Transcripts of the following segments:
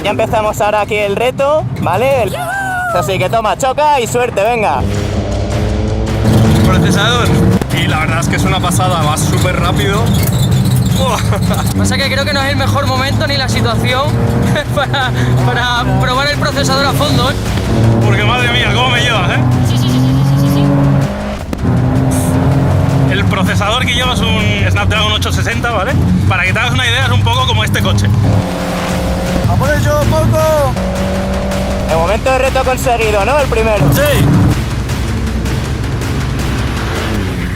Ya empezamos ahora aquí el reto, ¿vale? Así que toma, choca y suerte, venga. Procesador. Y la verdad es que es una pasada, va súper rápido. Pasa que creo que no es el mejor momento ni la situación para probar el procesador a fondo, ¿eh? Porque madre mía, ¿cómo me llevas, eh? Sí. El procesador que lleva es un Snapdragon 860, ¿vale? Para que te hagas una idea, es un poco como este coche. ¡A por ello, Poco! De momento el reto conseguido, ¿no? El primero. Sí.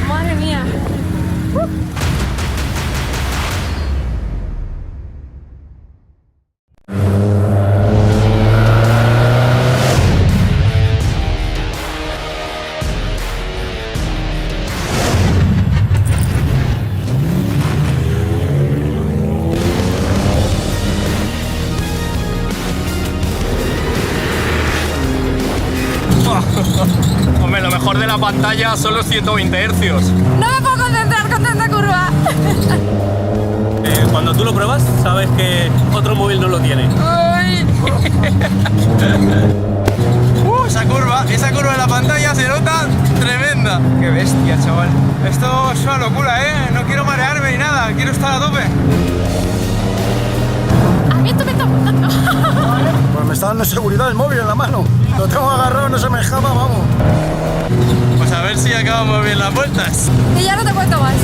Madre mía. Hombre, lo mejor de la pantalla son los 120 Hz. No me puedo concentrar con tanta curva. Cuando tú lo pruebas, sabes que otro móvil no lo tiene. Ay. Esa curva de la pantalla se nota tremenda. Qué bestia, chaval. Esto es una locura, ¿eh? No quiero marearme ni nada, quiero estar a tope. A mí esto me está gustando. Pues me está dando seguridad el móvil en la mano. Lo tengo agarrado, no se me escapa, vamos. Pues a ver si acabamos bien las vueltas. Y ya no te cuento más.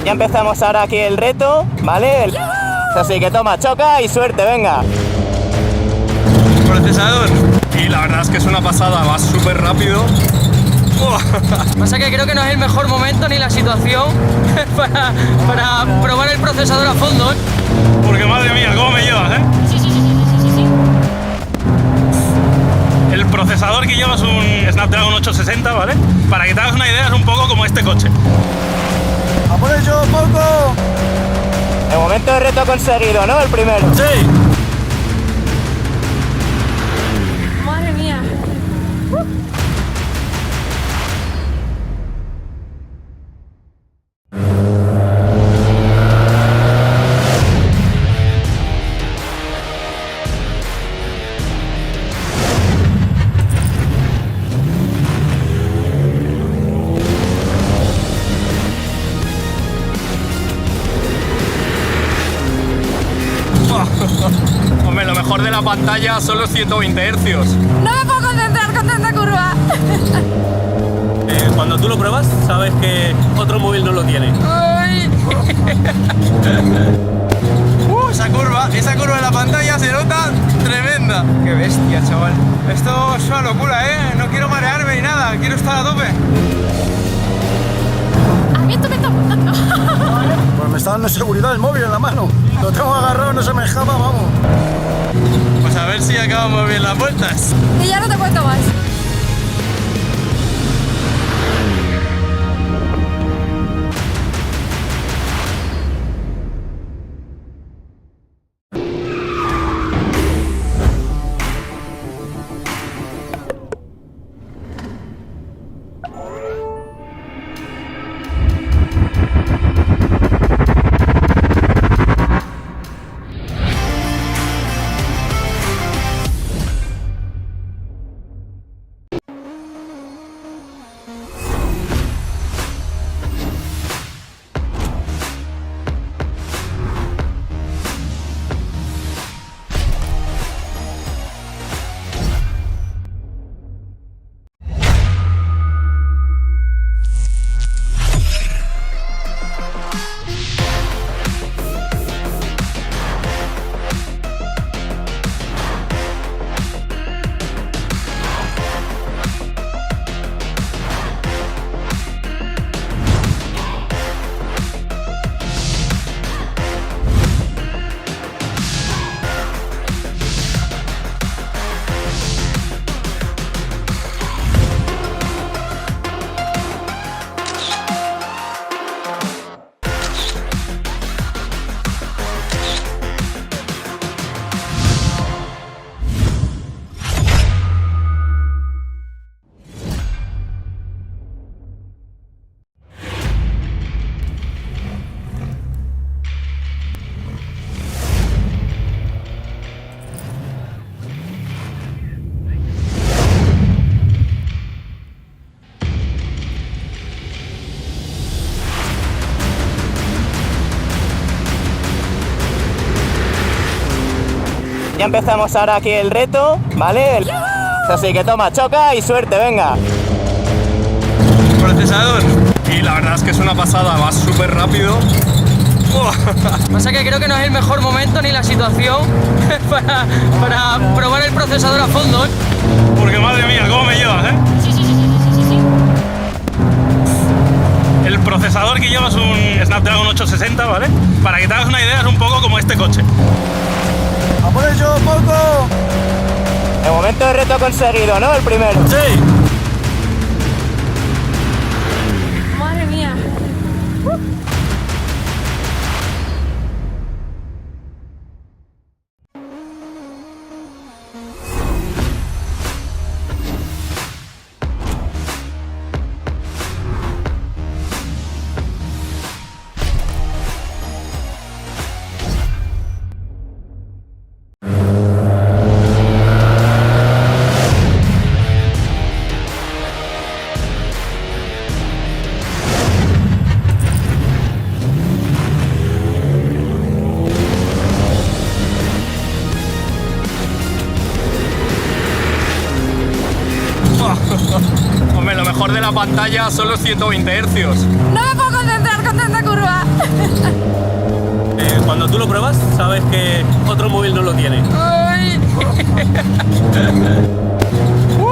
Ya empezamos ahora aquí el reto, ¿vale? Así que toma, choca y suerte, venga. Procesador. Y la verdad es que es una pasada, va súper rápido. Pasa que creo que no es el mejor momento ni la situación para probar el procesador a fondo, ¿eh? Porque madre mía, ¿cómo me llevas, eh? Sí. El procesador que lleva es un Snapdragon 860, ¿vale? Para que te hagas una idea, es un poco como este coche. ¡A por ello, Poco! De momento el reto conseguido, ¿no? El primero. Sí. Madre mía. Hombre, lo mejor de la pantalla son los 120 Hz. No me puedo concentrar con tanta curva. Cuando tú lo pruebas, sabes que otro móvil no lo tiene. Ay. Esa curva en la pantalla se nota tremenda. Qué bestia, chaval. Esto es una locura, ¿eh? No quiero marearme ni nada, quiero estar a tope. ¿Has visto que está apuntando? Pues me está dando seguridad el móvil en la mano. Lo tengo agarrado, no se me escapa, vamos. Pues a ver si acabamos bien las vueltas. Y ya no te cuento más. Ya empezamos ahora aquí el reto, ¿vale? Así que toma, choca y suerte, venga. Procesador. Y la verdad es que es una pasada, va súper rápido. Pasa que creo que no es el mejor momento ni la situación para probar el procesador a fondo, ¿eh? Porque madre mía, ¿cómo me llevas, Sí. El procesador que lleva es un Snapdragon 860, ¿vale? Para que te hagas una idea, es un poco como este coche. ¡A por ello, Poco! De momento el reto conseguido, ¿no? El primero. ¡Sí! Madre mía. Hombre, lo mejor de la pantalla son los 120 Hz. No me puedo concentrar con tanta curva. Cuando tú lo pruebas, sabes que otro móvil no lo tiene. Ay.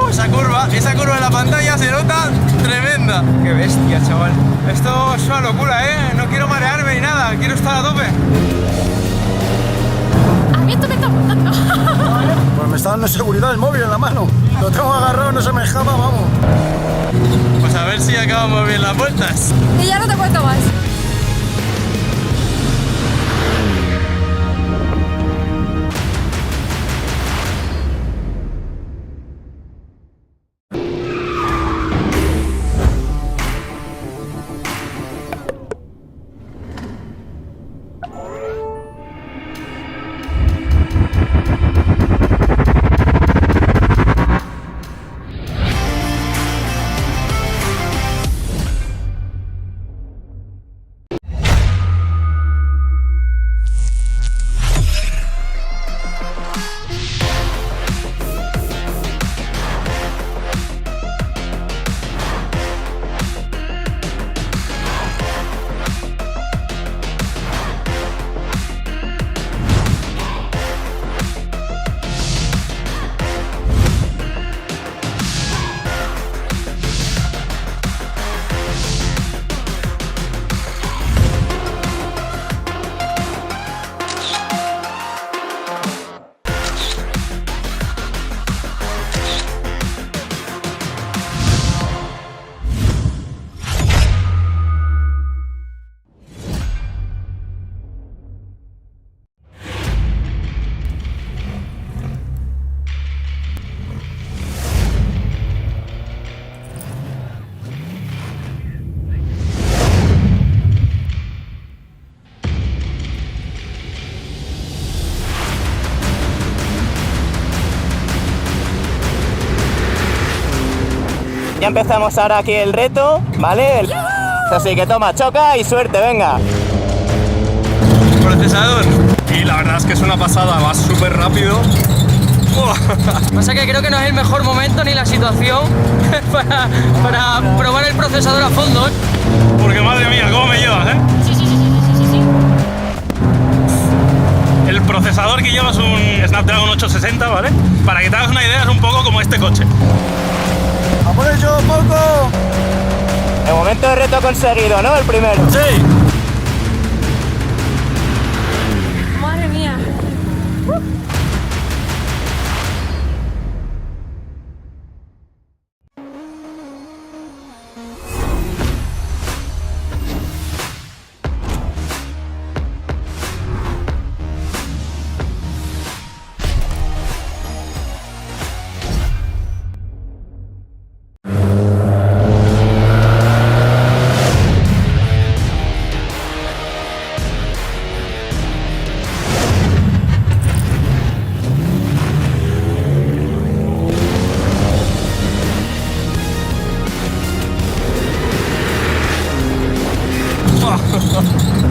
Esa curva en la pantalla se nota tremenda. Qué bestia, chaval. Esto es una locura, ¿eh? No quiero marearme ni nada, quiero estar a tope. ¿Has visto que está apuntando? Pues me está dando seguridad el móvil en la mano. Lo tengo agarrado, no se me escapa, vamos. Pues a ver si acabamos bien las vueltas. Y ya no te cuento más. Ya empezamos ahora aquí el reto, ¿vale? Así que toma, choca y suerte, venga. Procesador. Y la verdad es que es una pasada, va súper rápido. Pasa que creo que no es el mejor momento ni la situación para probar el procesador a fondo. Porque madre mía, ¿cómo me llevas, eh? Sí. El procesador que lleva es un Snapdragon 860, ¿vale? Para que te hagas una idea, es un poco como este coche. ¡A por ello, Poco! De momento el reto conseguido, ¿no? El primero. Sí. Madre mía.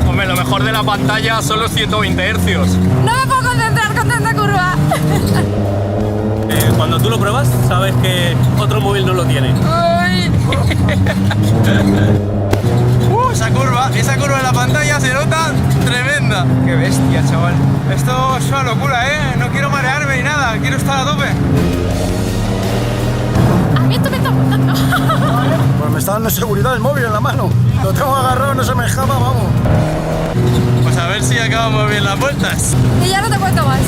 Hombre, lo mejor de la pantalla son los 120 Hz. No me puedo concentrar con tanta curva. Cuando tú lo pruebas, sabes que otro móvil no lo tiene. Ay. Esa curva en la pantalla se nota tremenda. Qué bestia, chaval. Esto es una locura, ¿eh? No quiero marearme ni nada, quiero estar a tope. ¿A mí esto me está apuntando? Pues me está dando seguridad el móvil en la mano. Lo tengo agarrado, no se me escapa, vamos. Pues a ver si acabamos bien las vueltas. Y ya no te cuento más.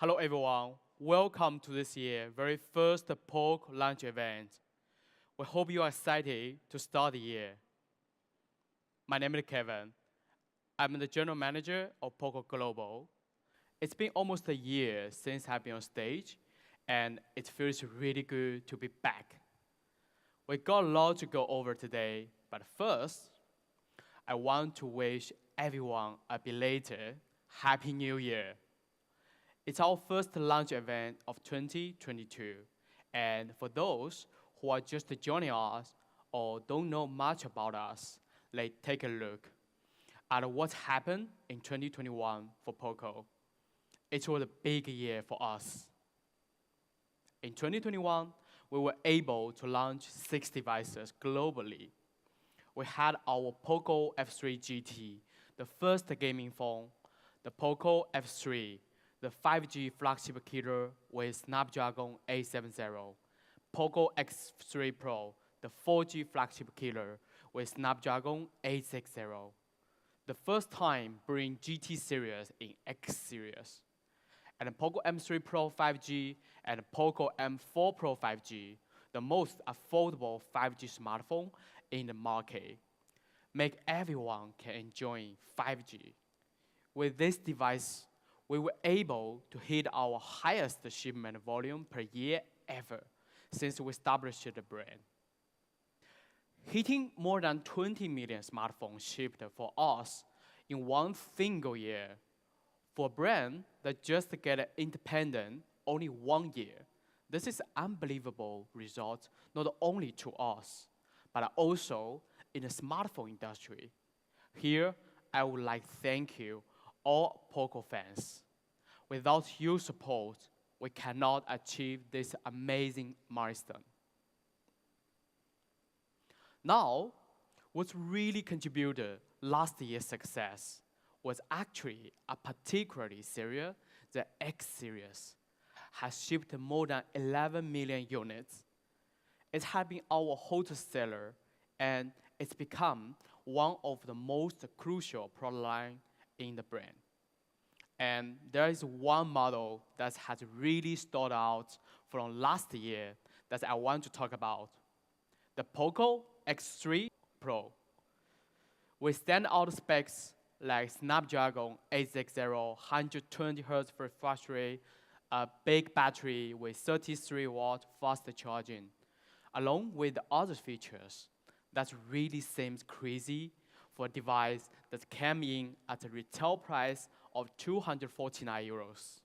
Hello everyone, welcome to this year's very first Poco launch event. We hope you are excited to start the year. My name is Kevin. I'm the general manager of Poco Global. It's been almost a year since I've been on stage, and it feels really good to be back. We got a lot to go over today, but first, I want to wish everyone a belated Happy New Year. It's our first launch event of 2022, and for those who are just joining us or don't know much about us, let's take a look at what happened in 2021 for Poco. It was a big year for us. In 2021, we were able to launch 6 devices globally. We had our Poco X3 GT, the first gaming phone, the Poco X3, the 5G flagship killer with Snapdragon 870, Poco X3 Pro, the 4G flagship killer with Snapdragon 860, the first time bring GT series in X series, and the Poco M3 Pro 5G and Poco M4 Pro 5G, the most affordable 5G smartphone in the market. Make everyone can enjoy 5G. With this device, we were able to hit our highest shipment volume per year ever since we established the brand. Hitting more than 20 million smartphones shipped for us in one single year. For a brand that just get independent only 1 year, this is an unbelievable result not only to us, but also in the smartphone industry. Here, I would like to thank you, all Poco fans. Without your support, we cannot achieve this amazing milestone. Now, what really contributed last year's success was actually a particularly series, the X series, has shipped more than 11 million units. It has been our hottest seller, and it's become one of the most crucial product lines in the brand. And there is one model that has really stood out from last year that I want to talk about, the Poco X3 Pro. With standout specs like Snapdragon 860, 120 Hz refresh rate, a big battery with 33-watt fast charging, along with the other features that really seems crazy for a device that came in at a retail price of 249 euros.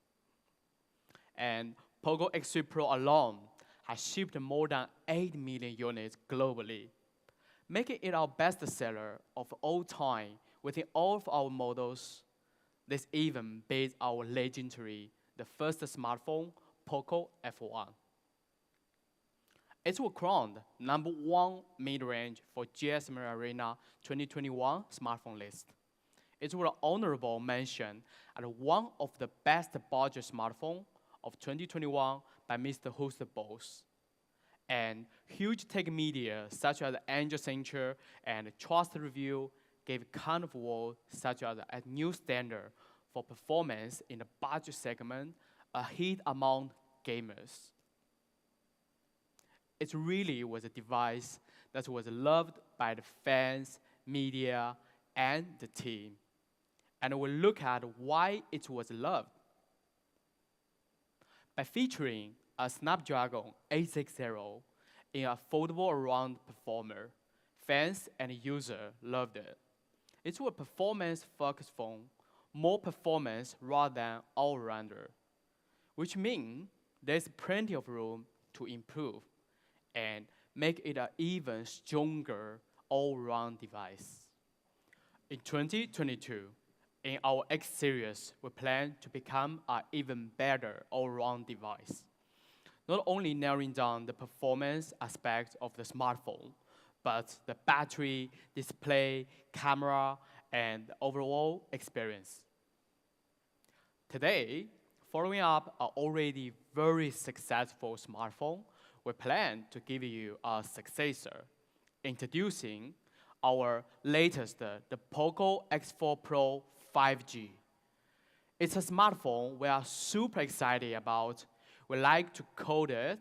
And Poco X3 Pro alone has shipped more than 8 million units globally, making it our best seller of all time within all of our models. This even beats our legendary, the first smartphone, Poco F1. It was crowned #1 mid-range for GSM Arena 2021 smartphone list. It was an honorable mention as one of the best budget smartphones of 2021 by Mr. Huster Boss. And huge tech media such as Angel Censure and Trust Review gave kind of words such as a new standard for performance in the budget segment, a hit among gamers. It really was a device that was loved by the fans, media, and the team. And we'll look at why it was loved. By featuring a Snapdragon 860 in an affordable all-round performer, fans and users loved it. It was a performance-focused phone, more performance rather than all-rounder, which means there's plenty of room to improve and make it an even stronger all-round device. In 2022, in our X series, we plan to become an even better all-round device, not only narrowing down the performance aspect of the smartphone, but the battery, display, camera, and the overall experience. Today, following up an already very successful smartphone, we plan to give you a successor, introducing our latest, the Poco X4 Pro 5G. It's a smartphone we are super excited about. We like to call it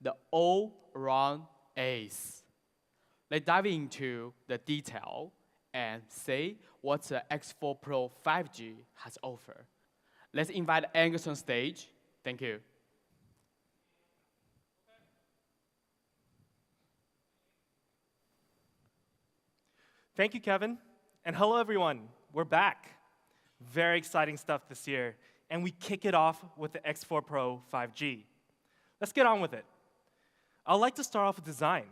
the all-around ace. Let's dive into the detail and see what the X4 Pro 5G has offered. Let's invite Angus on stage. Thank you. Thank you, Kevin. And hello, everyone. We're back. Very exciting stuff this year. And we kick it off with the X4 Pro 5G. Let's get on with it. I'd like to start off with design.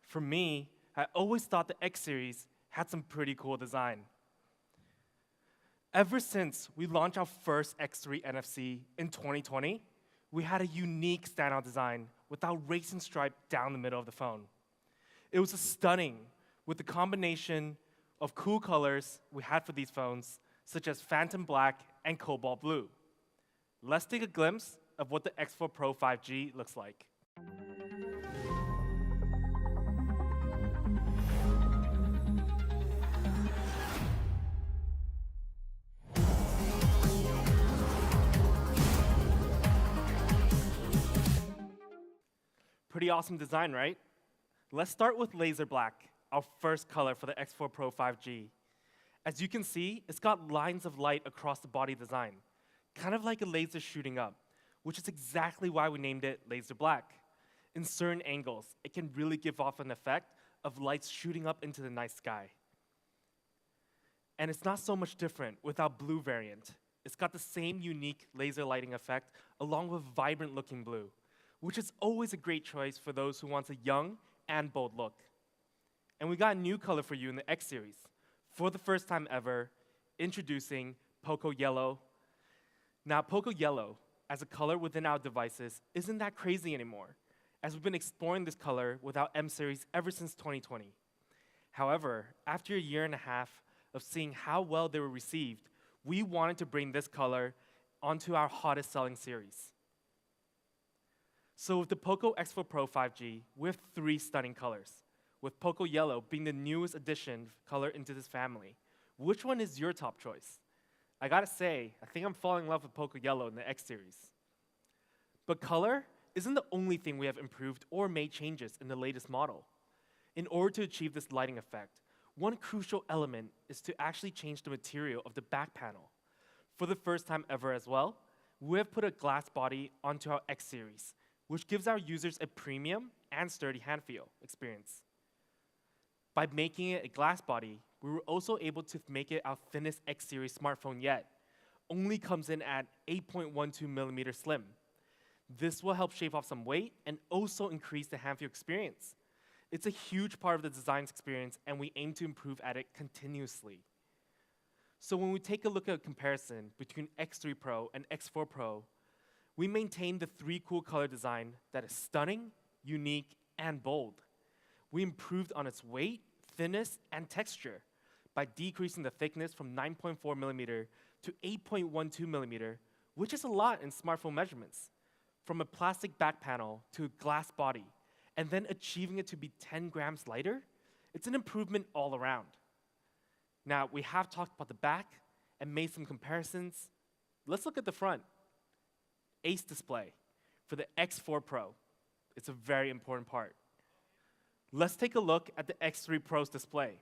For me, I always thought the X series had some pretty cool design. Ever since we launched our first X3 NFC in 2020, we had a unique standout design with our racing stripe down the middle of the phone. It was stunning with the combination of cool colors we had for these phones, such as Phantom Black and Cobalt Blue. Let's take a glimpse of what the X4 Pro 5G looks like. Pretty awesome design, right? Let's start with laser black, our first color for the X4 Pro 5G. As you can see, it's got lines of light across the body design, kind of like a laser shooting up, which is exactly why we named it laser black. In certain angles, it can really give off an effect of lights shooting up into the night sky. And it's not so much different with our blue variant. It's got the same unique laser lighting effect along with vibrant looking blue, which is always a great choice for those who want a young and bold look. And we got a new color for you in the X series. For the first time ever, introducing Poco Yellow. Now, Poco Yellow, as a color within our devices, isn't that crazy anymore, as we've been exploring this color with our M series ever since 2020. However, after a year and a half of seeing how well they were received, we wanted to bring this color onto our hottest selling series. So with the Poco X4 Pro 5G, we have 3 stunning colors, with Poco Yellow being the newest addition color into this family. Which one is your top choice? I gotta say, I think I'm falling in love with Poco Yellow in the X series. But color isn't the only thing we have improved or made changes in the latest model. In order to achieve this lighting effect, one crucial element is to actually change the material of the back panel. For the first time ever as well, we have put a glass body onto our X series, which gives our users a premium and sturdy hand feel experience. By making it a glass body, we were also able to make it our thinnest X series smartphone yet. Only comes in at 8.12 millimeter slim. This will help shave off some weight and also increase the hand feel experience. It's a huge part of the design experience, and we aim to improve at it continuously. So when we take a look at a comparison between X3 Pro and X4 Pro, we maintain the 3 cool color design that is stunning, unique, and bold. We improved on its weight, thickness, and texture by decreasing the thickness from 9.4 millimeter to 8.12 millimeter, which is a lot in smartphone measurements, from a plastic back panel to a glass body, and then achieving it to be 10 grams lighter. It's an improvement all around. Now, we have talked about the back and made some comparisons. Let's look at the front. Ace display for the X4 Pro. It's a very important part. Let's take a look at the X3 Pro's display.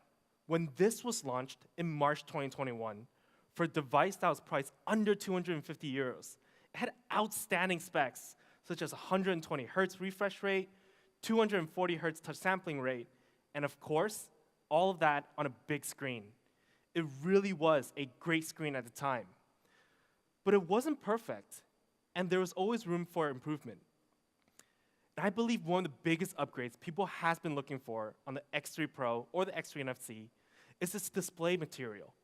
When this was launched in March 2021, for a device that was priced under 250 euros, it had outstanding specs, such as 120 Hz refresh rate, 240 Hz touch sampling rate, and of course, all of that on a big screen. It really was a great screen at the time. But it wasn't perfect, and there was always room for improvement. And I believe one of the biggest upgrades people has been looking for on the X3 Pro or the X3 NFC is this display material.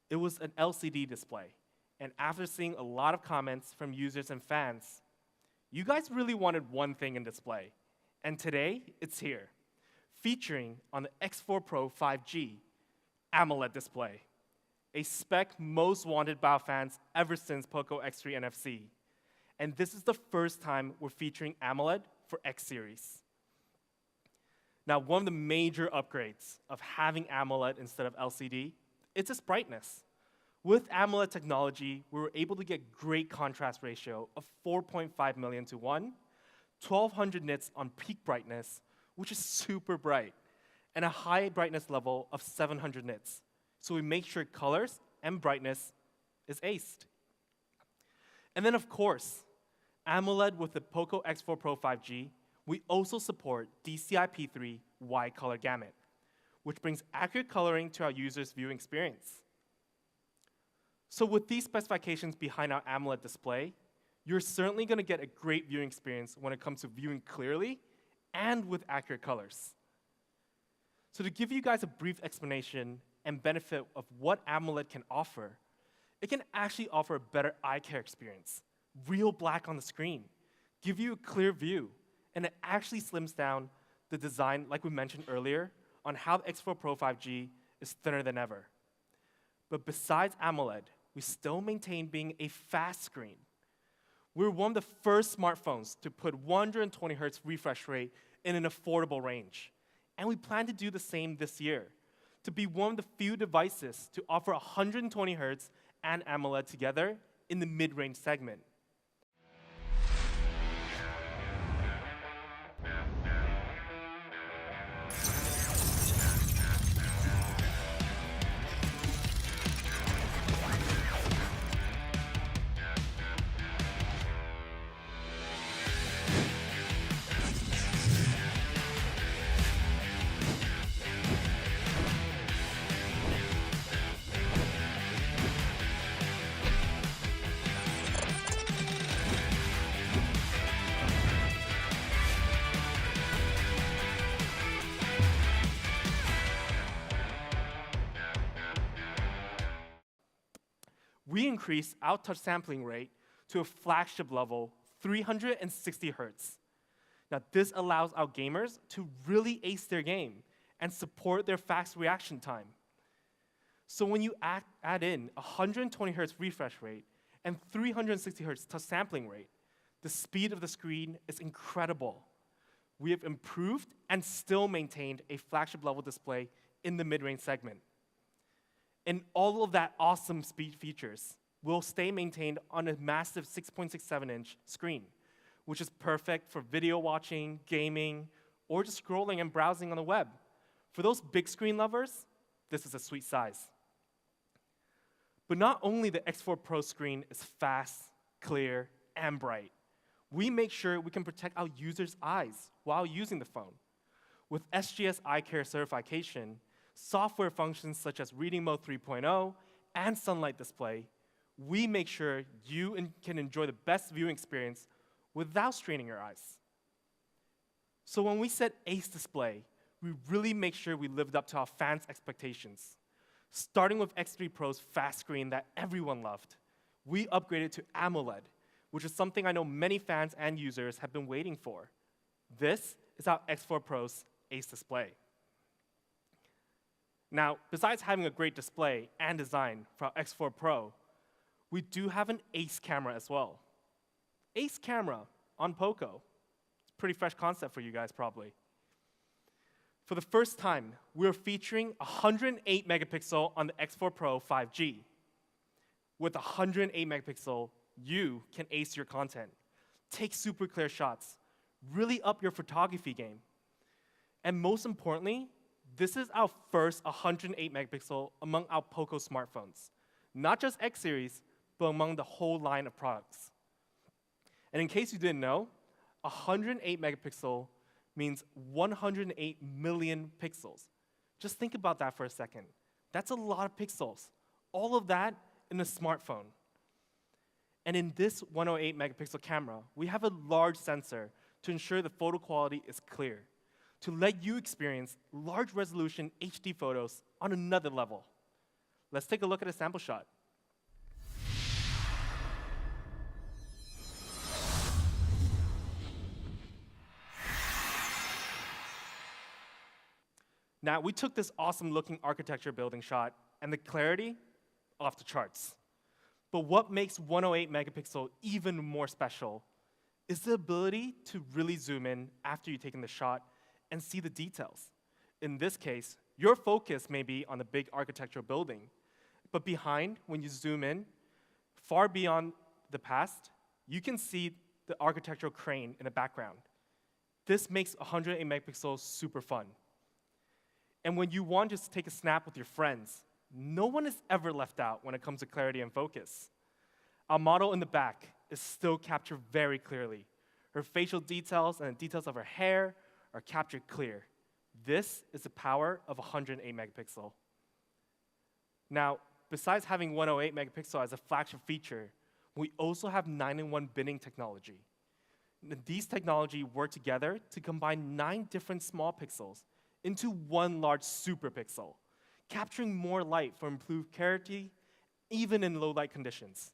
It was an LCD display, and after seeing a lot of comments from users and fans, you guys really wanted one thing in display, and today it's here, featuring on the X4 Pro 5G, AMOLED display, a spec most wanted by fans ever since Poco X3 NFC. And this is the first time we're featuring AMOLED for X series. Now, one of the major upgrades of having AMOLED instead of LCD, it's its brightness. With AMOLED technology, we were able to get great contrast ratio of 4.5 million to 1, 1200 nits on peak brightness, which is super bright, and a high brightness level of 700 nits. So we make sure colors and brightness is aced. And then of course, AMOLED with the Poco X4 Pro 5G, we also support DCI-P3 wide color gamut, which brings accurate coloring to our users' viewing experience. So with these specifications behind our AMOLED display, you're certainly going to get a great viewing experience when it comes to viewing clearly and with accurate colors. So to give you guys a brief explanation and benefit of what AMOLED can offer, it can actually offer a better eye care experience, real black on the screen, give you a clear view, and it actually slims down the design, like we mentioned earlier, on how the X4 Pro 5G is thinner than ever. But besides AMOLED, we still maintain being a fast screen. We're one of the first smartphones to put 120 Hz refresh rate in an affordable range. And we plan to do the same this year, to be one of the few devices to offer 120 Hz and AMOLED together in the mid-range segment. We increased our touch sampling rate to a flagship level, 360 Hz. Now, this allows our gamers to really ace their game and support their fast reaction time. So when you add in 120 Hz refresh rate and 360 Hz touch sampling rate, the speed of the screen is incredible. We have improved and still maintained a flagship level display in the mid-range segment. And all of that awesome speed features will stay maintained on a massive 6.67-inch screen, which is perfect for video watching, gaming, or just scrolling and browsing on the web. For those big screen lovers, this is a sweet size. But not only the X4 Pro screen is fast, clear, and bright, we make sure we can protect our users' eyes while using the phone. With SGS Eye Care certification, software functions such as Reading Mode 3.0 and Sunlight Display, we make sure you can enjoy the best viewing experience without straining your eyes. So when we said Ace Display, we really make sure we lived up to our fans' expectations. Starting with X3 Pro's fast screen that everyone loved, we upgraded to AMOLED, which is something I know many fans and users have been waiting for. This is our X4 Pro's Ace Display. Now, besides having a great display and design for our X4 Pro, we do have an Ace camera as well. Ace camera on Poco. It's a pretty fresh concept for you guys, probably. For the first time, we're featuring 108 megapixel on the X4 Pro 5G. With 108 megapixel, you can ace your content, take super clear shots, really up your photography game. And most importantly, this is our first 108 megapixel among our Poco smartphones. Not just X series, but among the whole line of products. And in case you didn't know, 108 megapixel means 108 million pixels. Just think about that for a second. That's a lot of pixels. All of that in a smartphone. And in this 108 megapixel camera, we have a large sensor to ensure the photo quality is clear, to let you experience large resolution HD photos on another level. Let's take a look at a sample shot. Now, we took this awesome looking architecture building shot, and the clarity, off the charts. But what makes 108 megapixel even more special is the ability to really zoom in after you've taken the shot and see the details. In this case, your focus may be on the big architectural building, But behind, when you zoom in, far beyond the past, you can see the architectural crane in the background. This makes 108 megapixels super fun. And when you want to take a snap with your friends, no one is ever left out when it comes to clarity and focus. Our model in the back is still captured very clearly. Her facial details and the details of her hair are captured clear. This is the power of 108 megapixel. Now, besides having 108 megapixel as a flagship feature, we also have 9-in-1 binning technology. These technology work together to combine 9 different small pixels into one large super pixel, capturing more light for improved clarity, even in low light conditions.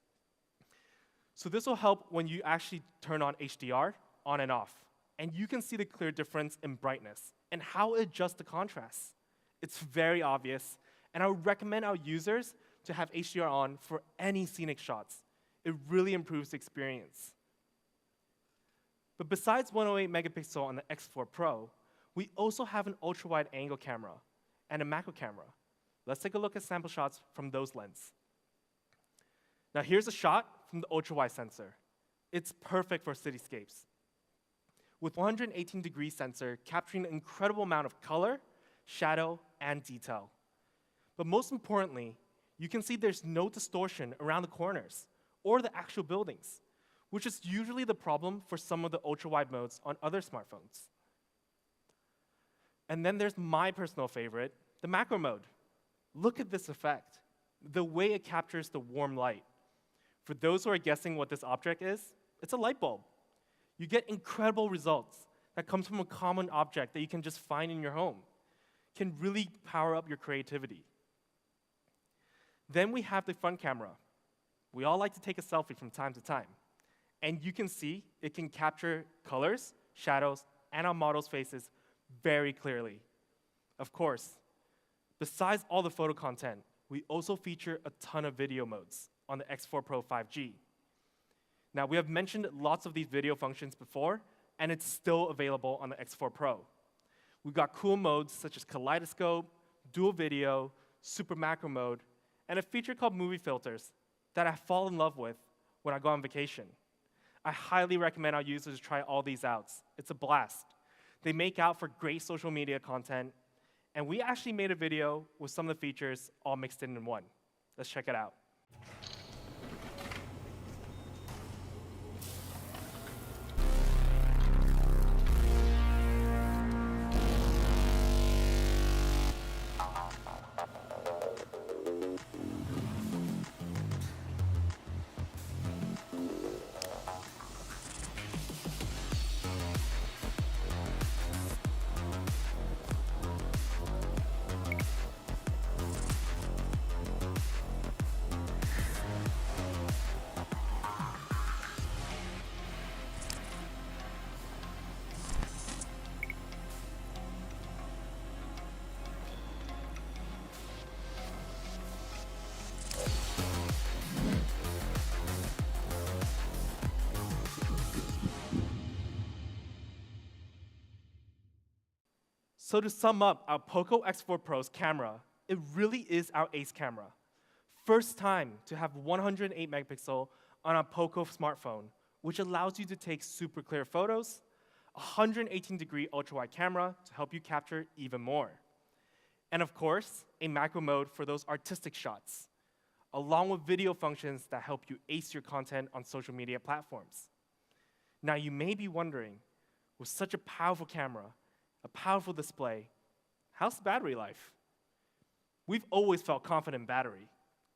So this will help when you actually turn on HDR on and off, and you can see the clear difference in brightness and how it adjusts the contrast. It's very obvious, and I would recommend our users to have HDR on for any scenic shots. It really improves the experience. But besides 108 megapixel on the X4 Pro, we also have an ultra-wide angle camera and a macro camera. Let's take a look at sample shots from those lenses. Now here's a shot from the ultra-wide sensor. It's perfect for cityscapes. With 118-degree sensor capturing an incredible amount of color, shadow, and detail. But most importantly, you can see there's no distortion around the corners or the actual buildings, which is usually the problem for some of the ultra-wide modes on other smartphones. And then there's my personal favorite, the macro mode. Look at this effect, the way it captures the warm light. For those who are guessing what this object is, it's a light bulb. You get incredible results that comes from a common object that you can just find in your home. Can really power up your creativity. Then we have the front camera. We all like to take a selfie from time to time. And you can see it can capture colors, shadows, and our model's faces very clearly. Of course, besides all the photo content, we also feature a ton of video modes on the X4 Pro 5G. Now, we have mentioned lots of these video functions before, and it's still available on the X4 Pro. We've got cool modes such as kaleidoscope, dual video, super macro mode, and a feature called movie filters that I fall in love with when I go on vacation. I highly recommend our users try all these out. It's a blast. They make out for great social media content, and we actually made a video with some of the features all mixed in one. Let's check it out. So to sum up our Poco X4 Pro's camera, it really is our ace camera. First time to have 108 megapixel on a Poco smartphone, which allows you to take super clear photos, 118-degree ultra-wide camera to help you capture even more. And of course, a macro mode for those artistic shots, along with video functions that help you ace your content on social media platforms. Now you may be wondering, with such a powerful camera, a powerful display, how's the battery life? We've always felt confident in battery.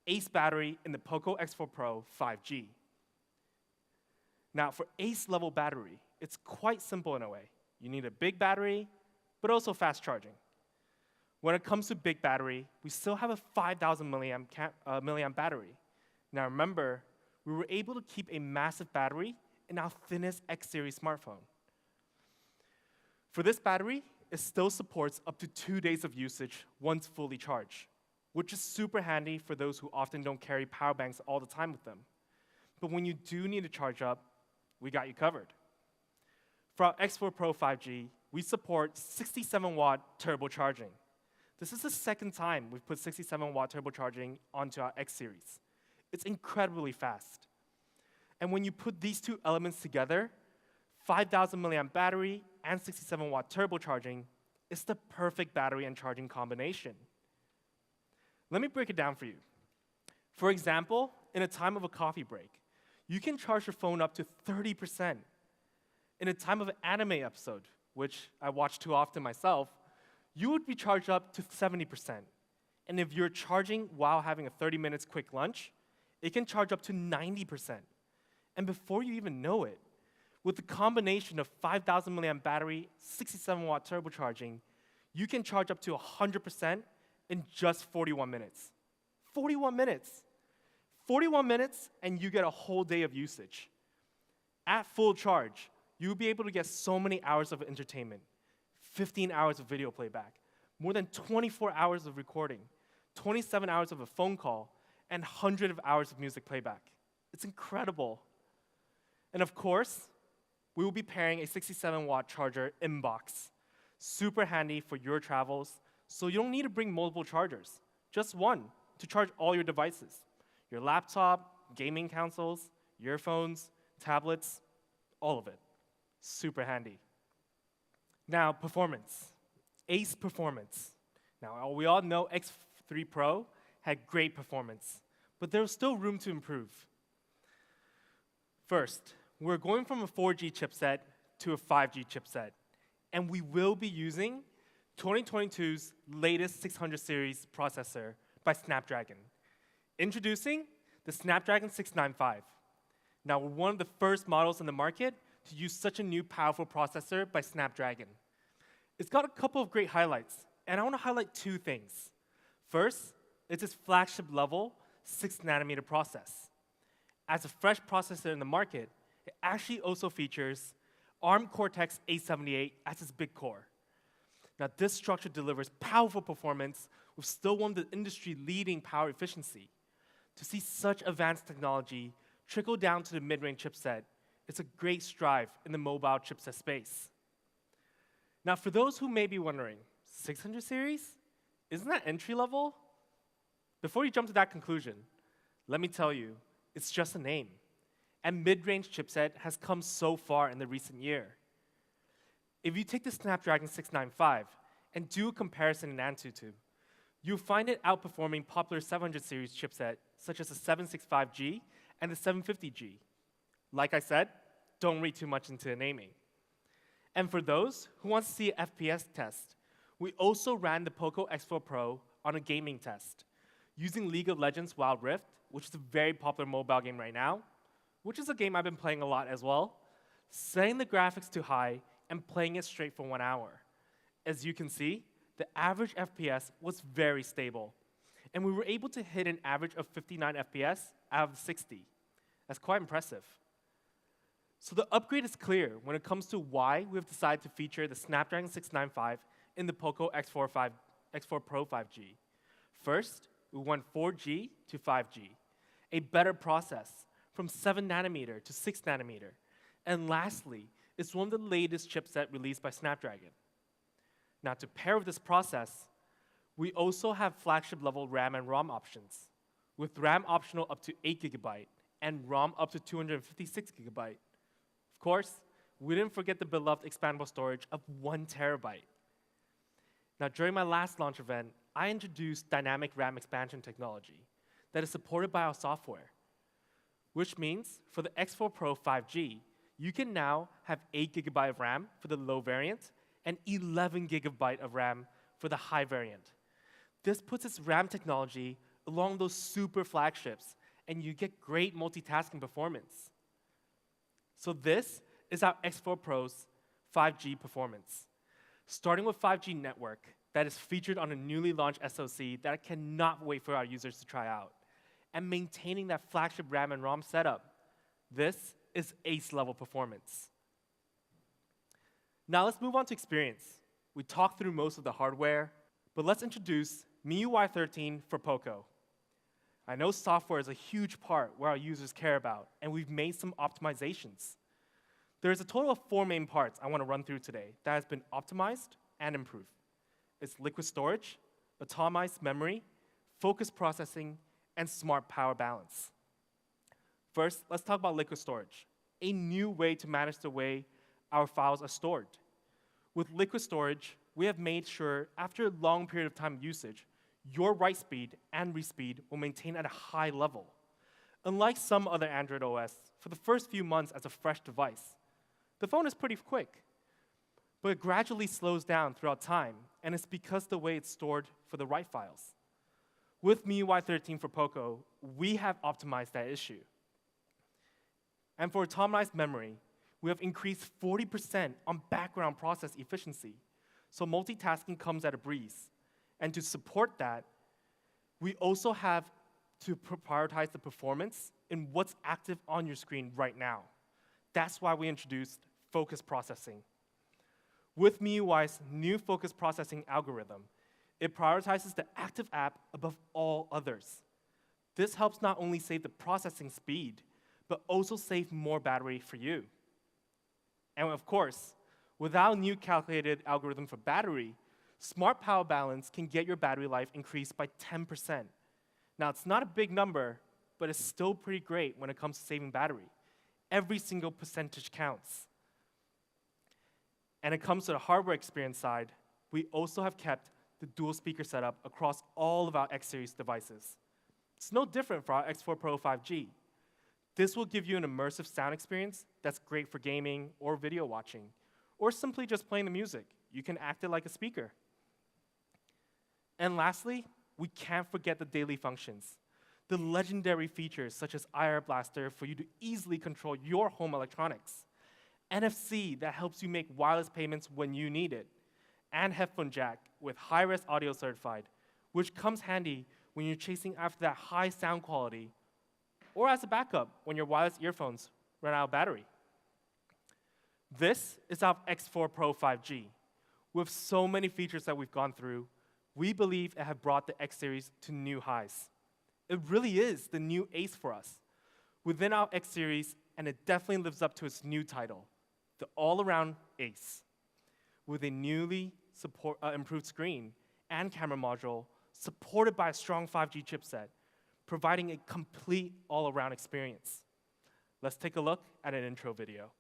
Ace battery in the Poco X4 Pro 5G. Now for ace level battery, it's quite simple in a way. You need a big battery, but also fast charging. When it comes to big battery, we still have a 5,000 milliamp battery. Now remember, we were able to keep a massive battery in our thinnest X series smartphone. For this battery, it still supports up to 2 days of usage once fully charged, which is super handy for those who often don't carry power banks all the time with them. But when you do need to charge up, we got you covered. For our X4 Pro 5G, we support 67-watt turbocharging. This is the second time we've put 67-watt turbocharging onto our X series. It's incredibly fast. And when you put these two elements together, 5,000 milliamp battery and 67-watt turbocharging, it's the perfect battery and charging combination. Let me break it down for you. For example, in a time of a coffee break, you can charge your phone up to 30%. In a time of an anime episode, which I watch too often myself, you would be charged up to 70%. And if you're charging while having a 30 minutes quick lunch, it can charge up to 90%. And before you even know it, with the combination of 5,000 milliamp battery, 67-watt turbocharging, you can charge up to 100% in just 41 minutes. 41 minutes. 41 minutes, and you get a whole day of usage. At full charge, you'll be able to get so many hours of entertainment, 15 hours of video playback, more than 24 hours of recording, 27 hours of a phone call, and hundreds of hours of music playback. It's incredible. And of course, we will be pairing a 67-watt charger in box. Super handy for your travels, so you don't need to bring multiple chargers. Just one to charge all your devices. Your laptop, gaming consoles, earphones, tablets, all of it. Super handy. Now, performance. Ace performance. Now, we all know X3 Pro had great performance, but there was still room to improve. First, we're going from a 4G chipset to a 5G chipset, and we will be using 2022's latest 600 series processor by Snapdragon. Introducing the Snapdragon 695. Now, we're one of the first models in the market to use such a new powerful processor by Snapdragon. It's got a couple of great highlights, and I want to highlight two things. First, it's its flagship level 6nm process. As a fresh processor in the market, it actually also features ARM Cortex-A78 as its big core. Now, this structure delivers powerful performance with still one of the industry-leading power efficiency. To see such advanced technology trickle down to the mid-range chipset, it's a great strive in the mobile chipset space. Now, for those who may be wondering, 600 series? Isn't that entry level? Before you jump to that conclusion, let me tell you, it's just a name. And mid-range chipset has come so far in the recent year. If you take the Snapdragon 695 and do a comparison in Antutu, you'll find it outperforming popular 700 series chipset, such as the 765G and the 750G. Like I said, don't read too much into the naming. And for those who want to see an FPS test, we also ran the Poco X4 Pro on a gaming test, using League of Legends Wild Rift, which is a very popular mobile game right now, which is a game I've been playing a lot as well, setting the graphics to high and playing it straight for 1 hour. As you can see, the average FPS was very stable, and we were able to hit an average of 59 FPS out of 60. That's quite impressive. So the upgrade is clear when it comes to why we have decided to feature the Snapdragon 695 in the Poco X4 Pro 5G. First, we went 4G to 5G, a better process from 7nm to 6nm. And lastly, it's one of the latest chipset released by Snapdragon. Now, to pair with this process, we also have flagship-level RAM and ROM options, with RAM optional up to 8 GB and ROM up to 256 GB. Of course, we didn't forget the beloved expandable storage of 1 TB. Now, during my last launch event, I introduced dynamic RAM expansion technology that is supported by our software, which means for the X4 Pro 5G, you can now have 8 GB of RAM for the low variant and 11 GB of RAM for the high variant. This puts its RAM technology along those super flagships, and you get great multitasking performance. So this is our X4 Pro's 5G performance. Starting with 5G network that is featured on a newly launched SoC that I cannot wait for our users to try out, and maintaining that flagship RAM and ROM setup. This is ace-level performance. Now let's move on to experience. We talked through most of the hardware, but let's introduce MIUI 13 for Poco. I know software is a huge part where our users care about, and we've made some optimizations. There's a total of 4 main parts I want to run through today that has been optimized and improved. It's liquid storage, atomized memory, focus processing, and smart power balance. First, let's talk about liquid storage, a new way to manage the way our files are stored. With liquid storage, we have made sure after a long period of time usage, your write speed and read speed will maintain at a high level. Unlike some other Android OS, for the first few months as a fresh device, the phone is pretty quick, but it gradually slows down throughout time, and it's because the way it's stored for the write files. With MIUI 13 for Poco, we have optimized that issue. And for atomized memory, we have increased 40% on background process efficiency, so multitasking comes at a breeze. And to support that, we also have to prioritize the performance in what's active on your screen right now. That's why we introduced focus processing. With MIUI's new focus processing algorithm, it prioritizes the active app above all others. This helps not only save the processing speed, but also save more battery for you. And of course, without a new calculated algorithm for battery, smart power balance can get your battery life increased by 10%. Now, it's not a big number, but it's still pretty great when it comes to saving battery. Every single percentage counts. And it comes to the hardware experience side, we also have kept the dual speaker setup across all of our X series devices. It's no different for our X4 Pro 5G. This will give you an immersive sound experience that's great for gaming or video watching, or simply just playing the music. You can act it like a speaker. And lastly, we can't forget the daily functions. The legendary features such as IR Blaster for you to easily control your home electronics, NFC that helps you make wireless payments when you need it, and headphone jack with high-res audio certified, which comes handy when you're chasing after that high sound quality, or as a backup when your wireless earphones run out of battery. This is our X4 Pro 5G. With so many features that we've gone through, we believe it has brought the X series to new highs. It really is the new ace for us within our X series, and it definitely lives up to its new title, the all-around ace, with a newly improved screen and camera module supported by a strong 5G chipset, providing a complete all-around experience. Let's take a look at an intro video.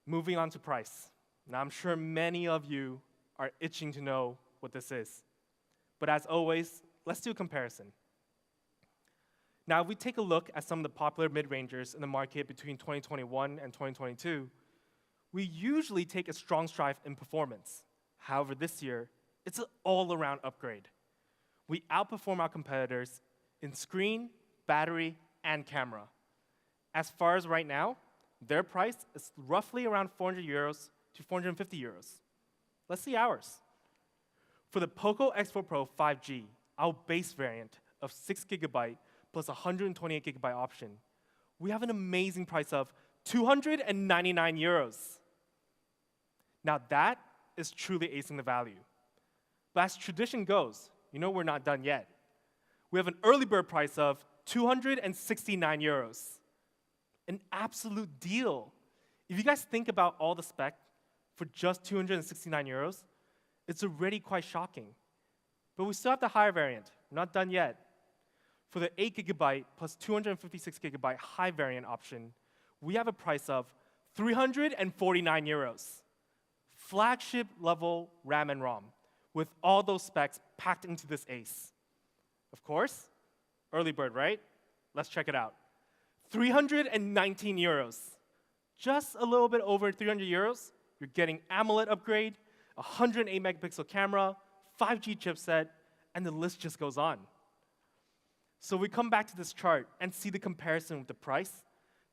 Moving on to price. Now, I'm sure many of you are itching to know what this is. But as always, let's do a comparison. Now, if we take a look at some of the popular mid-rangers in the market between 2021 and 2022, we usually take a strong stride in performance. However, this year, it's an all-around upgrade. We outperform our competitors in screen, battery, and camera. As far as right now, their price is roughly around 400 euros to 450 euros. Let's see ours. For the Poco X4 Pro 5G, our base variant of 6 GB plus 128 GB option, we have an amazing price of 299 euros. Now that is truly acing the value. But as tradition goes, you know we're not done yet. We have an early bird price of 269 euros. An absolute deal. If you guys think about all the spec for just 269 euros, it's already quite shocking. But we still have the higher variant, not done yet. For the 8 GB plus 256 GB high variant option, we have a price of 349 euros. flagship level RAM and ROM with all those specs packed into this ace. Of course, early bird, right? Let's check it out. 319 euros. Just a little bit over 300 euros, you're getting AMOLED upgrade, 108 megapixel camera, 5G chipset, and the list just goes on. So we come back to this chart and see the comparison with the price.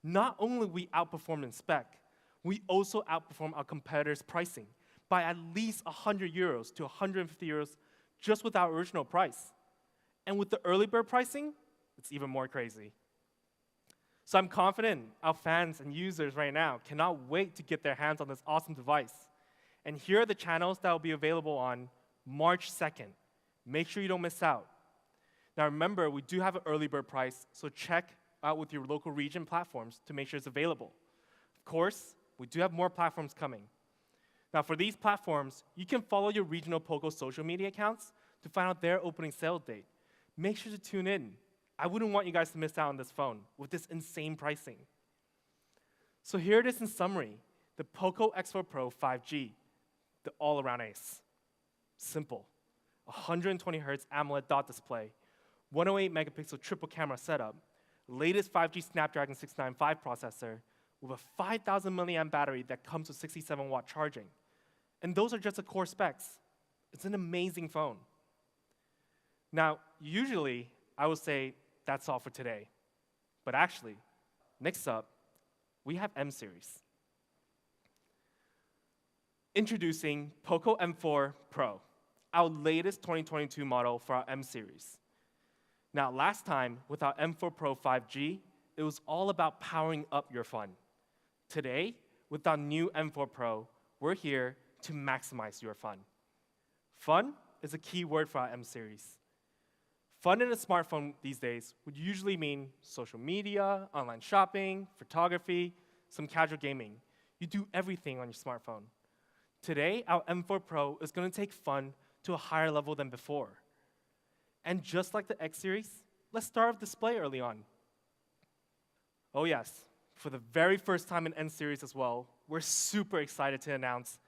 Not only we outperform in spec, we also outperform our competitors' pricing by at least 100 euros to 150 euros just with our original price. And with the early bird pricing, it's even more crazy. So I'm confident our fans and users right now cannot wait to get their hands on this awesome device. And here are the channels that will be available on March 2nd. Make sure you don't miss out. Now remember, we do have an early bird price, so check out with your local region platforms to make sure it's available. Of course, we do have more platforms coming. Now for these platforms, you can follow your regional Poco social media accounts to find out their opening sales date. Make sure to tune in. I wouldn't want you guys to miss out on this phone with this insane pricing. So here it is in summary, the Poco X4 Pro 5G, the all-around ace. Simple, 120 Hz AMOLED dot display, 108 megapixel triple camera setup, latest 5G Snapdragon 695 processor with a 5,000 milliamp battery that comes with 67 watt charging. And those are just the core specs. It's an amazing phone. Now, usually, I would say that's all for today. But actually, next up, we have M series. Introducing Poco M4 Pro, our latest 2022 model for our M series. Now, last time, with our M4 Pro 5G, it was all about powering up your fun. Today, with our new M4 Pro, we're here to maximize your fun. Fun is a key word for our M series. Fun in a smartphone these days would usually mean social media, online shopping, photography, some casual gaming. You do everything on your smartphone. Today, our M4 Pro is going to take fun to a higher level than before. And just like the X series, let's start with display early on. Oh yes, for the very first time in N series as well, we're super excited to announce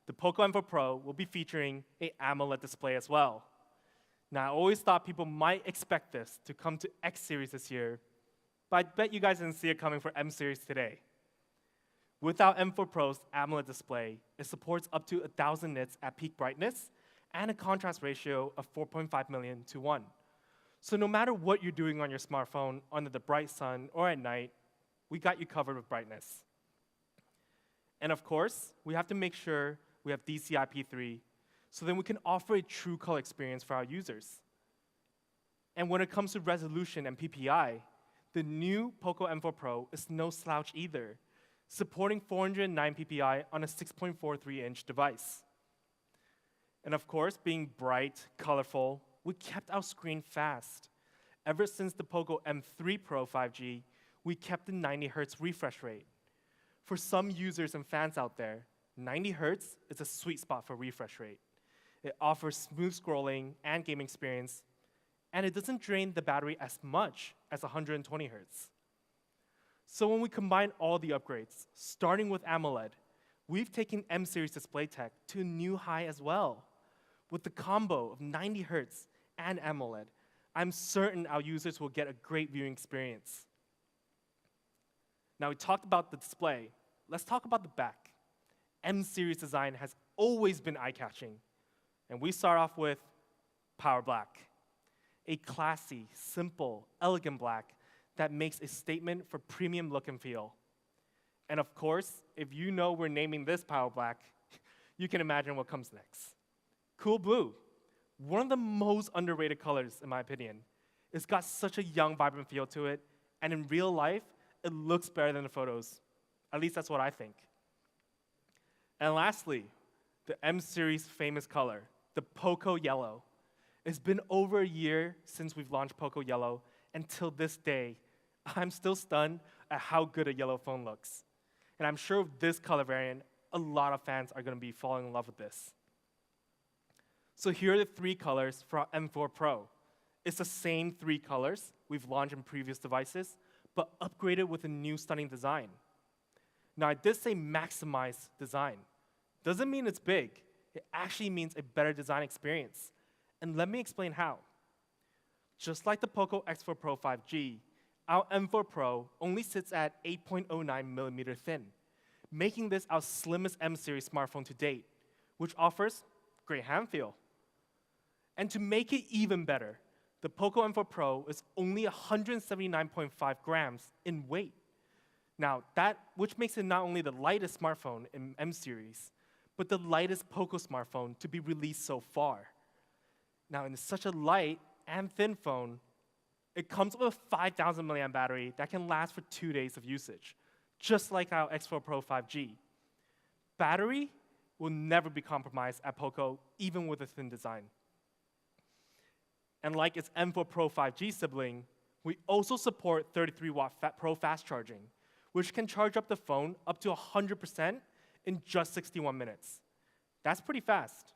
the Poco M4 Pro will be featuring an AMOLED display as well. Now, I always thought people might expect this to come to X series this year, but I bet you guys didn't see it coming for M series today. With our M4 Pro's AMOLED display, it supports up to 1,000 nits at peak brightness and a contrast ratio of 4.5 million to 1. So no matter what you're doing on your smartphone, under the bright sun or at night, we got you covered with brightness. And of course, we have to make sure we have DCI-P3, so then we can offer a true color experience for our users. And when it comes to resolution and PPI, the new Poco M4 Pro is no slouch either, supporting 409 PPI on a 6.43-inch device. And of course, being bright, colorful, we kept our screen fast. Ever since the Poco M3 Pro 5G, we kept the 90 Hz refresh rate. For some users and fans out there, 90 Hz is a sweet spot for refresh rate. It offers smooth scrolling and game experience, and it doesn't drain the battery as much as 120 Hz. So when we combine all the upgrades, starting with AMOLED, we've taken M series display tech to a new high as well. With the combo of 90 Hz and AMOLED, I'm certain our users will get a great viewing experience. Now we talked about the display. Let's talk about the back. M series design has always been eye-catching. And we start off with Power Black, a classy, simple, elegant black that makes a statement for premium look and feel. And of course, if you know we're naming this Power Black, you can imagine what comes next. Cool Blue, one of the most underrated colors in my opinion. It's got such a young, vibrant feel to it, and in real life, it looks better than the photos. At least that's what I think. And lastly, the M series famous color, the Poco Yellow. It's been over a year since we've launched Poco Yellow, and till this day, I'm still stunned at how good a yellow phone looks. And I'm sure with this color variant, a lot of fans are going to be falling in love with this. So here are the three colors for our M4 Pro. It's the same three colors we've launched in previous devices, but upgraded with a new stunning design. Now, I did say maximize design. doesn't mean it's big. It actually means a better design experience. And let me explain how. Just like the Poco X4 Pro 5G, our M4 Pro only sits at 8.09 millimeter thin, making this our slimmest M-series smartphone to date, which offers great hand feel. And to make it even better, the Poco M4 Pro is only 179.5 grams in weight. Now, which makes it not only the lightest smartphone in M-series, but the lightest Poco smartphone to be released so far. Now, in such a light and thin phone, it comes with a 5,000 milliamp battery that can last for 2 days of usage, just like our X4 Pro 5G. Battery will never be compromised at Poco, even with a thin design. And like its M4 Pro 5G sibling, we also support 33-watt Pro fast charging, which can charge up the phone up to 100% in just 61 minutes. That's pretty fast.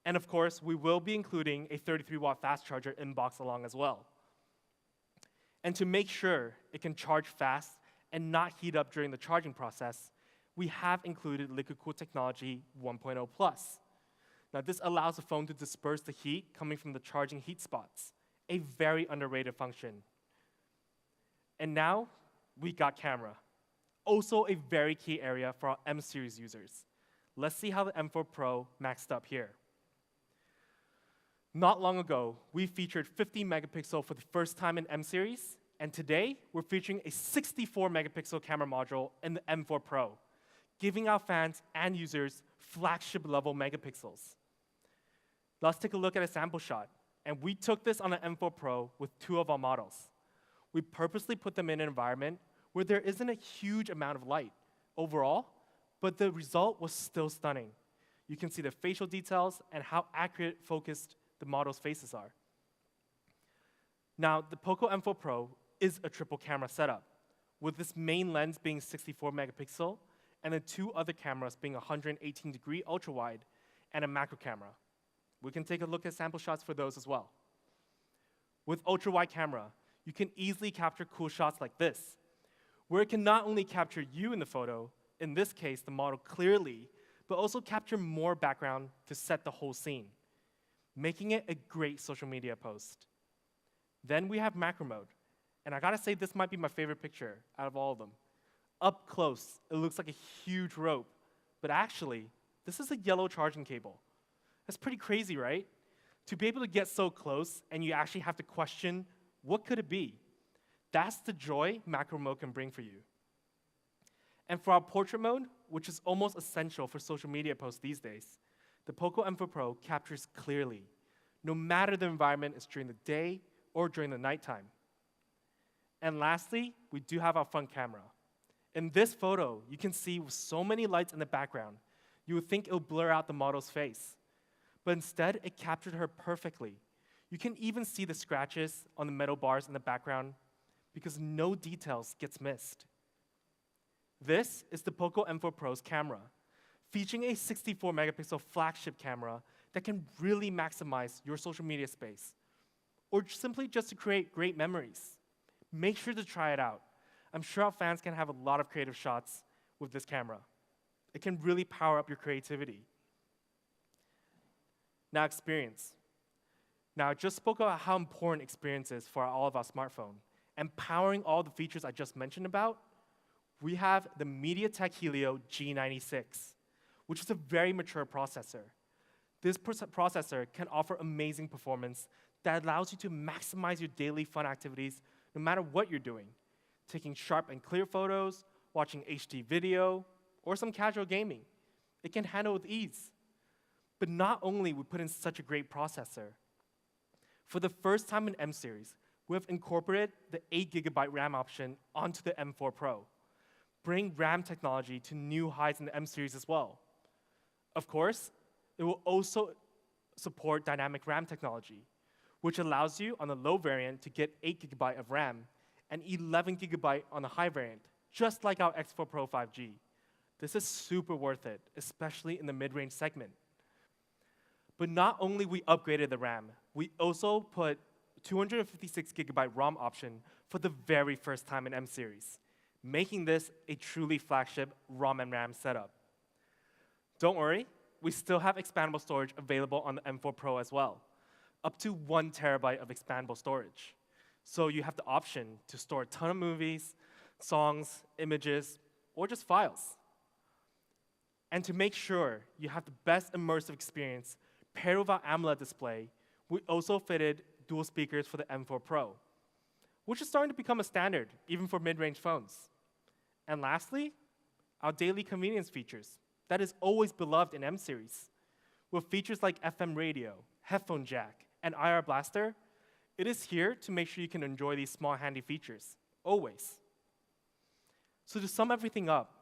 And of course, we will be including a 33-watt fast charger in box along as well. And to make sure it can charge fast and not heat up during the charging process, we have included liquid cool technology 1.0 Plus. Now, this allows the phone to disperse the heat coming from the charging heat spots, a very underrated function. And now, we got camera. Also a very key area for our M-series users. Let's see how the M4 Pro maxed up here. Not long ago, we featured 50 megapixel for the first time in M-series, and today, we're featuring a 64 megapixel camera module in the M4 Pro, giving our fans and users flagship level megapixels. Let's take a look at a sample shot, and we took this on the M4 Pro with 2 of our models. We purposely put them in an environment where there isn't a huge amount of light overall, but the result was still stunning. You can see the facial details and how accurate focused the model's faces are. Now, the Poco M4 Pro is a triple camera setup, with this main lens being 64 megapixel and the 2 other cameras being 118-degree ultra-wide and a macro camera. We can take a look at sample shots for those as well. With ultra-wide camera, you can easily capture cool shots like this, where it can not only capture you in the photo, in this case, the model clearly, but also capture more background to set the whole scene, making it a great social media post. Then we have macro mode, and I gotta say this might be my favorite picture out of all of them. Up close, it looks like a huge rope, but actually, this is a yellow charging cable. That's pretty crazy, right? To be able to get so close and you actually have to question, what could it be? That's the joy macro mode can bring for you. And for our portrait mode, which is almost essential for social media posts these days, the Poco M4 Pro captures clearly, no matter the environment is during the day or during the nighttime. And lastly, we do have our front camera. In this photo, you can see with so many lights in the background, you would think it would blur out the model's face. But instead, it captured her perfectly. You can even see the scratches on the metal bars in the background because no details gets missed. This is the Poco M4 Pro's camera, featuring a 64 megapixel flagship camera that can really maximize your social media space, or simply just to create great memories. Make sure to try it out. I'm sure our fans can have a lot of creative shots with this camera. It can really power up your creativity. Now, experience. Now, I just spoke about how important experience is for all of our smartphone. And powering all the features I just mentioned about, we have the MediaTek Helio G96, which is a very mature processor. This processor can offer amazing performance that allows you to maximize your daily fun activities no matter what you're doing, taking sharp and clear photos, watching HD video, or some casual gaming. It can handle with ease. But not only we put in such a great processor, for the first time in M-series, we have incorporated the 8GB RAM option onto the M4 Pro, bring RAM technology to new heights in the M-series as well. Of course, it will also support dynamic RAM technology, which allows you on the low variant to get 8GB of RAM and 11GB on the high variant, just like our X4 Pro 5G. This is super worth it, especially in the mid-range segment. But not only we upgraded the RAM, we also put 256GB ROM option for the very first time in M-series, making this a truly flagship ROM and RAM setup. Don't worry, we still have expandable storage available on the M4 Pro as well, up to 1 terabyte of expandable storage. So you have the option to store a ton of movies, songs, images, or just files. And to make sure you have the best immersive experience paired with our AMOLED display, we also fitted dual speakers for the M4 Pro, which is starting to become a standard, even for mid-range phones. And lastly, our daily convenience features that is always beloved in M series. With features like FM radio, headphone jack, and IR blaster, it is here to make sure you can enjoy these small handy features, always. So to sum everything up,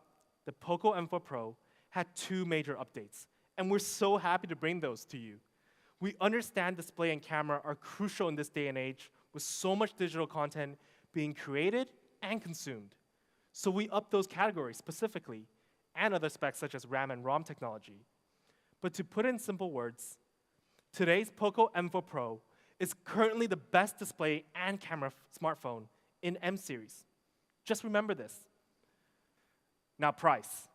the Poco M4 Pro had 2 major updates, and we're so happy to bring those to you. We understand display and camera are crucial in this day and age with so much digital content being created and consumed. So we upped those categories specifically, and other specs such as RAM and ROM technology. But to put it in simple words, today's Poco M4 Pro is currently the best display and camera smartphone in M series. Just remember this. Now price.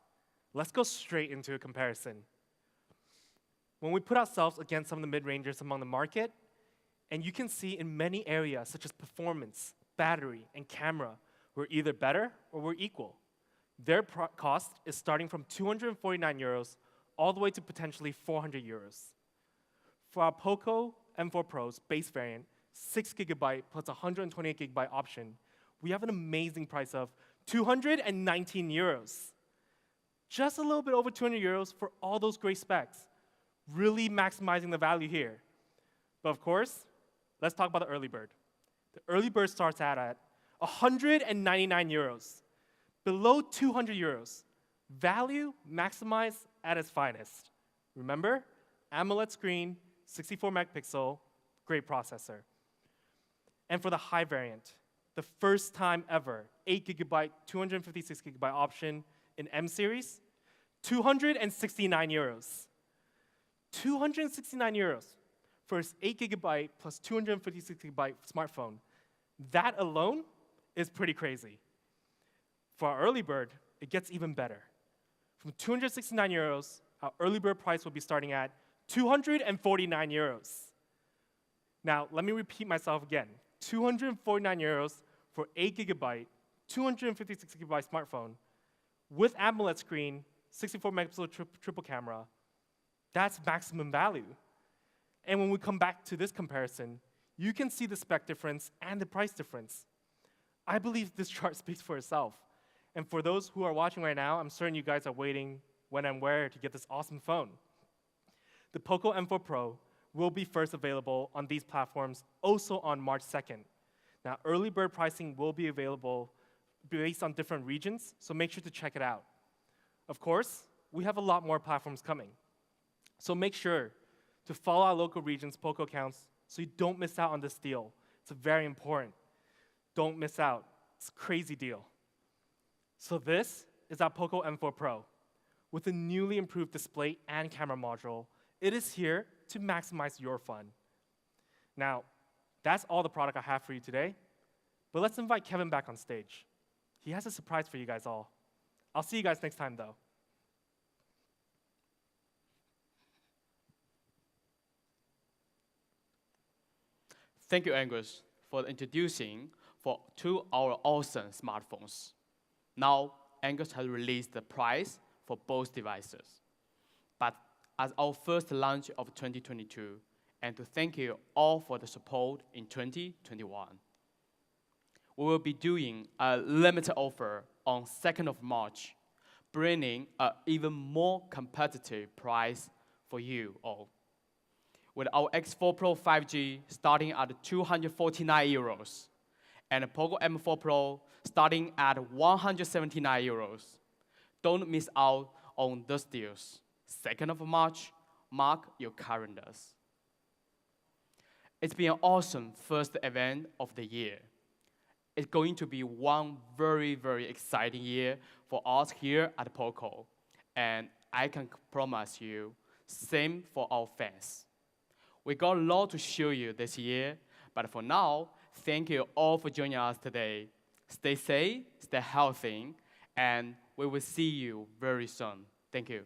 Let's go straight into a comparison. When we put ourselves against some of the mid-rangers among the market, and you can see in many areas such as performance, battery, and camera, we're either better or we're equal. Their cost is starting from 249 euros all the way to potentially 400 euros. For our Poco M4 Pro's base variant, 6 GB plus 128 GB option, we have an amazing price of 219 euros. Just a little bit over 200 euros for all those great specs, really maximizing the value here. But of course, let's talk about the early bird. The early bird starts out at 199 euros. Below 200 euros, value maximized at its finest. Remember, AMOLED screen, 64 megapixel, great processor. And for the high variant, the first time ever, 8 GB, 256 GB option in M series, 269 euros. 269 euros for its 8 GB plus 256 GB smartphone. That alone is pretty crazy. For our early bird, it gets even better. From 269 euros, our early bird price will be starting at 249 euros. Now, let me repeat myself again. 249 euros for 8 GB, 256 GB smartphone with AMOLED screen, 64 megapixel triple camera. That's maximum value. And when we come back to this comparison, you can see the spec difference and the price difference. I believe this chart speaks for itself. And for those who are watching right now, I'm certain you guys are waiting when and where to get this awesome phone. The Poco M4 Pro will be first available on these platforms also on March 2nd. Now, early bird pricing will be available based on different regions, so make sure to check it out. Of course, we have a lot more platforms coming. So make sure to follow our local region's Poco accounts so you don't miss out on this deal. It's very important. Don't miss out. It's a crazy deal. So this is our Poco M4 Pro. With a newly improved display and camera module, it is here to maximize your fun. Now, that's all the product I have for you today, but let's invite Kevin back on stage. He has a surprise for you guys all. I'll see you guys next time, though. Thank you, Angus, for introducing to our awesome smartphones. Now, Angus has released the price for both devices. But as our first launch of 2022, and to thank you all for the support in 2021, we will be doing a limited offer on 2nd of March, bringing an even more competitive price for you all. With our X4 Pro 5G starting at 249 euros, and a Poco M4 Pro starting at 179 euros. Don't miss out on those deals. 2nd of March, mark your calendars. It's been an awesome first event of the year. It's going to be one very, very exciting year for us here at Poco. And I can promise you, same for our fans. We got a lot to show you this year, but for now, thank you all for joining us today. Stay safe, stay healthy, and we will see you very soon. Thank you.